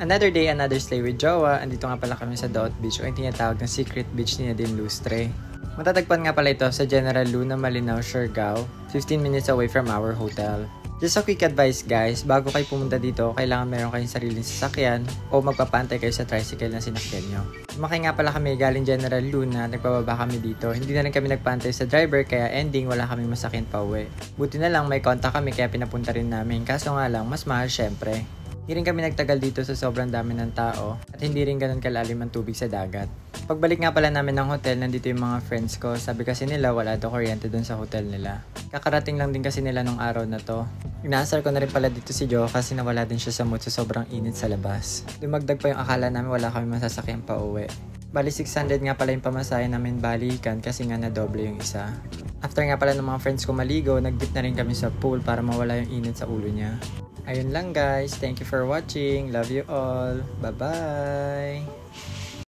Another day, another slay with Jowa. Andito nga pala kami sa Dot Beach o yung tinatawag ng secret beach ni Nadine Lustre. Matatagpuan nga pala ito sa General Luna, Malinaw, Siargao, 15 minutes away from our hotel. Just a quick advice guys, bago kayo pumunta dito, kailangan meron kayong sariling sasakyan o magpapantay kayo sa tricycle na sinakyan nyo. Sumakay nga pala kami galing General Luna, nagpababa kami dito. Hindi na rin kami nagpantay sa driver kaya ending wala kami masakyan pa uwi. Buti na lang may contact kami kaya pinapunta rin namin, kaso nga lang mas mahal syempre. Hindi rin kami nagtagal dito sa sobrang dami ng tao at hindi rin ganun kalalim ang tubig sa dagat. Pagbalik nga pala namin ng hotel, nandito yung mga friends ko. Sabi kasi nila wala daw kuryente dun sa hotel nila. Kakarating lang din kasi nila nung araw na to. Inaasar ko na rin pala dito si Jo kasi nawala din siya sa mood sa sobrang init sa labas. Dumagdag pa yung akala namin wala kami masasakyan pa uwi. Bali 600 nga pala yung pamasahe namin balikan kasi nga na doble yung isa. After nga pala ng mga friends ko maligo, nag-dip na rin kami sa pool para mawala yung init sa ulo niya. Ayun lang guys, thank you for watching, love you all, bye bye!